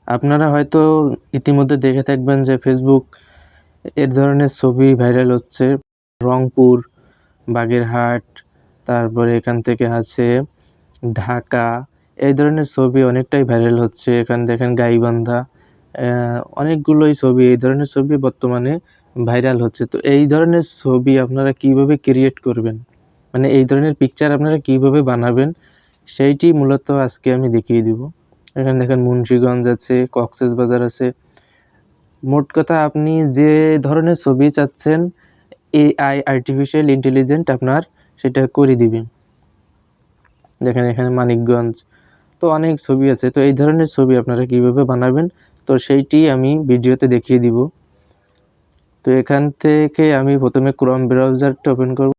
আপনারা হয়তো ইতিমধ্যে দেখে থাকবেন যে ফেসবুক এর ধরনের ছবি ভাইরাল হচ্ছে। রংপুর, বাগেরহাট, তারপরে এখান থেকে আছে ঢাকা, এই ধরনের ছবি অনেকটাই ভাইরাল হচ্ছে। এখানে দেখেন গাইবান্ধা, অনেকগুলোই ছবি, এই ধরনের ছবি বর্তমানে ভাইরাল হচ্ছে। তো এই ধরনের ছবি আপনারা কিভাবে ক্রিয়েট করবেন, মানে এই ধরনের পিকচার আপনারা কিভাবে বানাবেন, সেইটি মূলত আজকে আমি দেখিয়ে দিব। এখানে দেখেন মুন্সিগঞ্জ আছে, কক্সবাজার আছে। মোট কথা আপনি যে ধরনের ছবি চাচ্ছেন, এআই আর্টিফিশিয়াল ইন্টেলিজেন্ট আপনার সেটা করে দিবে। দেখেন এখানে মানিকগঞ্জ, তো অনেক ছবি আছে। তো এই ধরনের ছবি আপনারা কিভাবে বানাবেন, তো সেইটি আমি ভিডিওতে দেখিয়ে দিব। তো এখান থেকে আমি প্রথমে ক্রোম ব্রাউজারটা ওপেন করব।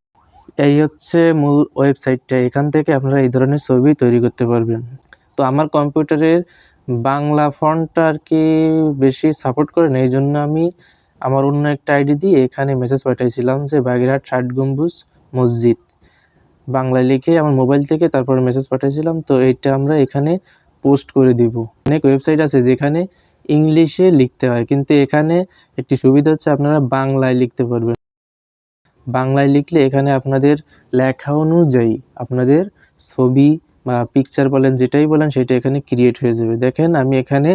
এই হচ্ছে মূল ওয়েবসাইটটা। এখান থেকে আপনারা এই ধরনের ছবি তৈরি করতে পারবেন। তো আমার কম্পিউটারের বাংলা ফন্টটা আর কি বেশি সাপোর্ট করে না, এই জন্য আমি আমার অন্য একটা আইডি দিয়ে এখানে মেসেজ পাঠাইছিলাম যে বাগেরহাট ৬০ গম্বুজ মসজিদ, বাংলায় লিখে আমার মোবাইল থেকে তারপরে মেসেজ পাঠিয়েছিলাম। তো এইটা আমরা এখানে পোস্ট করে দিব। অনেক ওয়েবসাইট আছে যেখানে ইংলিশে লিখতে হয়, কিন্তু এখানে একটি সুবিধা হচ্ছে আপনারা বাংলায় লিখতে পারবেন। বাংলায় লিখলে এখানে আপনাদের লেখা অনুযায়ী আপনাদের ছবি বা পিকচার বলেন, যেটাই বলেন সেটা এখানে ক্রিয়েট হয়ে যাবে। দেখেন আমি এখানে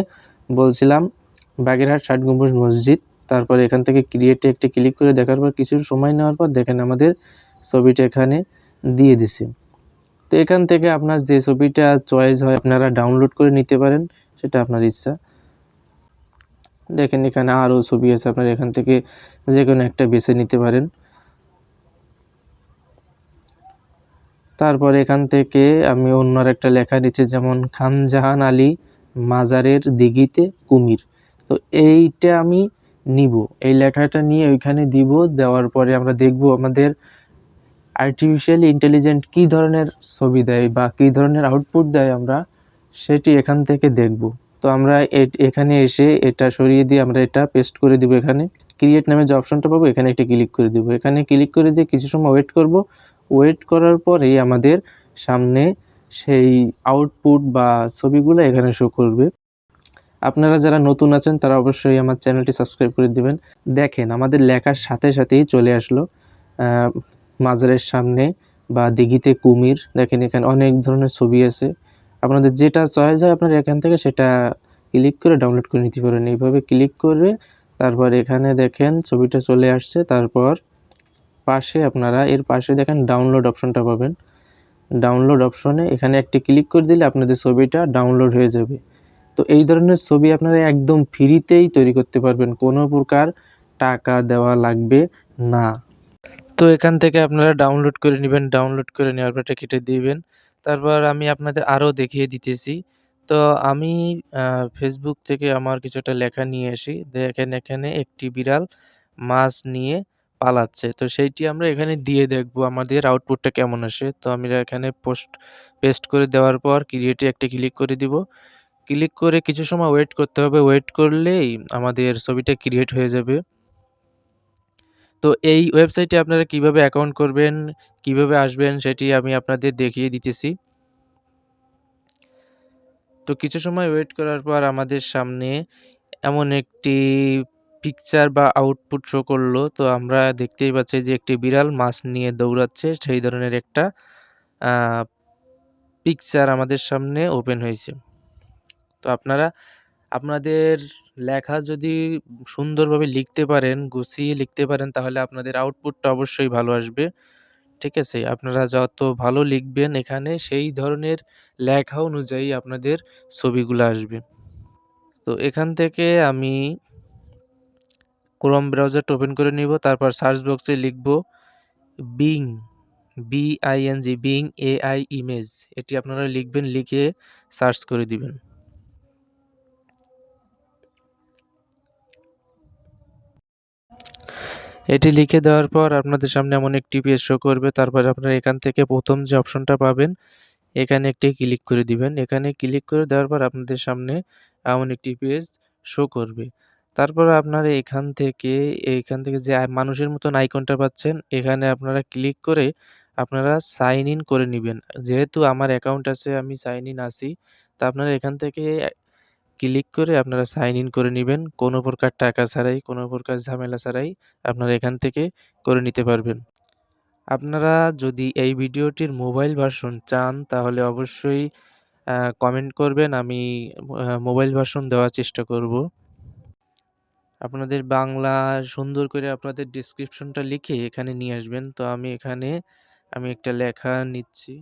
বলছিলাম বাগেরহাট ৬০ গম্বুজ মসজিদ, তারপরে এখান থেকে ক্রিয়েটে একটি ক্লিক করে দেখার পর কিছু সময় নেওয়ার পর দেখেন আমাদের ছবিটা এখানে দিয়ে দিছে। তো এখান থেকে আপনার যে ছবিটা চয়েস হয় আপনারা ডাউনলোড করে নিতে পারেন, সেটা আপনার ইচ্ছা। দেখেন এখানে আরও ছবি আছে, আপনারা এখান থেকে যে কোনো একটা বেছে নিতে পারেন। তারপরে এখান থেকে আমি অন্য একটা লেখা দিচ্ছি, যেমন খানজাহান আলী মাজারের দিঘিতে কুমির। তো এইটা আমি নিব, এই লেখাটা নিয়ে ওইখানে দিব। দেওয়ার পরে আমরা দেখব আমাদের আর্টিফিশিয়াল ইন্টেলিজেন্ট কী ধরনের ছবি দেয় বা কী ধরনের আউটপুট দেয়, আমরা সেটি এখান থেকে দেখব। তো আমরা এখানে এসে এটা সরিয়ে দিয়ে আমরা এটা পেস্ট করে দিব। এখানে ক্রিয়েট নামে যে অপশনটা পাবো এখানে একটা ক্লিক করে দিব। এখানে ক্লিক করে দিয়ে কিছু সময় ওয়েট করব। ওয়েট করার পরেই আমাদের সামনে সেই আউটপুট বা ছবিগুলো এখানে শো করবে। আপনারা যারা নতুন আছেন তারা অবশ্যই আমার চ্যানেলটি সাবস্ক্রাইব করে দিবেন। দেখেন আমাদের লেখার সাথে সাথেই চলে আসলো মাজারের সামনে বা দিঘিতে কুমির। দেখেন এখানে অনেক ধরনের ছবি আছে, আপনাদের যেটা চয়েস হয় আপনারা এখান থেকে সেটা ক্লিক করে ডাউনলোড করে নিতে পারেন। এইভাবে ক্লিক করে তারপর এখানে দেখেন ছবিটা চলে আসছে। তারপর পাশে আপনারা এর পাশে দেখেন ডাউনলোড অপশনটা পাবেন। ডাউনলোড অপশনে এখানে একটি ক্লিক করে দিলে আপনাদের ছবিটা ডাউনলোড হয়ে যাবে। তো এই ধরনের ছবি আপনারা একদম ফ্রিতেই তৈরি করতে পারবেন, কোনো প্রকার টাকা দেওয়া লাগবে না। তো এখান থেকে আপনারা ডাউনলোড করে নেবেন, ডাউনলোড করে নেওয়ার পর এটা কেটে দিবেন। তারপর আমি আপনাদের আরও দেখিয়ে দিতেছি। তো আমি ফেসবুক থেকে আমার কিছু একটা লেখা নিয়ে আসি। দেখেন এখানে একটি বিড়াল মাছ নিয়ে পালাচ্ছে। তো সেইটি আমরা এখানে দিয়ে দেখব আমাদের আউটপুটটা কেমন আসে। তো আমি এখানে পেস্ট করে দেওয়ার পর ক্রিয়েটে একটা ক্লিক করে দিব। ক্লিক করে কিছু সময় ওয়েট করতে হবে। ওয়েট করলেই আমাদের ছবিটা ক্রিয়েট হয়ে যাবে। তো এই ওয়েবসাইটে আপনারা কিভাবে অ্যাকাউন্ট করবেন, কিভাবে আসবেন সেটি আমি আপনাদের দেখিয়ে দিতেছি। তো কিছু সময় ওয়েট করার পর আমাদের সামনে এমন একটি পিকচার বা আউটপুট শো করলো। তো আমরা দেখতেই পাচ্ছি যে একটি বিড়াল মাছ নিয়ে দৌড়াচ্ছে, সেই ধরনের একটা আ পিকচার আমাদের সামনে ওপেন হয়েছে। তো আপনারা আপনাদের লেখা যদি সুন্দরভাবে লিখতে পারেন, গুছিয়ে লিখতে পারেন, তাহলে আপনাদের আউটপুটটা অবশ্যই ভালো আসবে। ঠিক আছে? আপনারা যত ভালো লিখবেন এখানে সেই ধরনের লেখা অনুযায়ী আপনাদের ছবিগুলো আসবে। তো এখান থেকে আমি ক্রোম ব্রাউজারটা ওপেন করে নিব। তারপর সার্চ বক্সে লিখব being, BING, being AI image. এটি আপনারা লিখবেন, লিখে সার্চ করে দিবেন। এটি লিখে দেওয়ার পর আপনাদের সামনে এমন একটি পেজ শো করবে। তারপর আপনারা এখান থেকে প্রথম যে অপশনটা পাবেন এখানে একটি ক্লিক করে দিবেন। এখানে ক্লিক করে দেওয়ার পর আপনাদের সামনে এমন একটি পেজ শো করবে। তারপর আপনারা এইখান থেকে যে মানুষের মতন আইকনটা পাচ্ছেন, এখানে আপনারা ক্লিক করে আপনারা সাইন ইন করে নিবেন। যেহেতু আমার অ্যাকাউন্ট আছে, আমি সাইন ইন আছি। তো আপনারা এখান থেকে ক্লিক করে আপনারা সাইন ইন করে নিবেন। কোনো প্রকার টাকা ছাড়াই, কোনো প্রকার ঝামেলা ছাড়াই আপনারা এখান থেকে করে নিতে পারবেন। আপনারা যদি এই ভিডিওটির মোবাইল ভার্সন চান তাহলে অবশ্যই কমেন্ট করবেন। আমি মোবাইল ভার্সন দেওয়ার চেষ্টা করব। আপনাদের বাংলা সুন্দর করে আপনাদের ডেসক্রিপশনটা লিখে এখানে নিয়ে আসবেন। তো আমি এখানে একটা লেখা নিচ্ছি।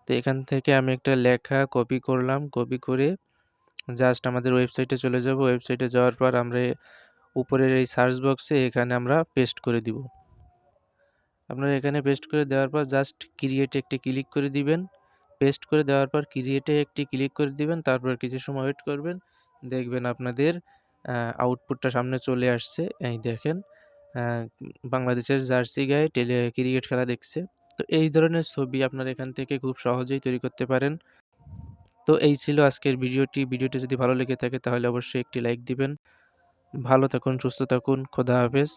তো এখান থেকে আমি একটা লেখা কপি করলাম। কপি করে জাস্ট আমাদের ওয়েবসাইটে চলে যাব। ওয়েবসাইটে যাওয়ার পর আমরা উপরের এই সার্চ বক্সে এখানে আমরা পেস্ট করে দিব। আপনারা এখানে পেস্ট করে দেওয়ার পর জাস্ট ক্রিয়েটে একটি ক্লিক করে দিবেন। পেস্ট করে দেওয়ার পর ক্রিয়েটে একটি ক্লিক করে দিবেন। তারপর কিছু সময় ওয়েট করবেন। দেখবেন আপনাদের আউটপুটটা সামনে চলে আসছে। এই দেখেন আ বাংলাদেশের জার্সি গায়ে ক্রিকেট খেলা দেখছে। তো এই ধরনের ছবি আপনারা এখান থেকে খুব সহজেই তৈরি করতে পারেন। তো এই ছিল আজকের ভিডিওটি। ভিডিওটি যদি ভালো লেগে থাকে তাহলে অবশ্যই একটি লাইক দিবেন। ভালো থাকুন, সুস্থ থাকুন। খোদা হাফেজ।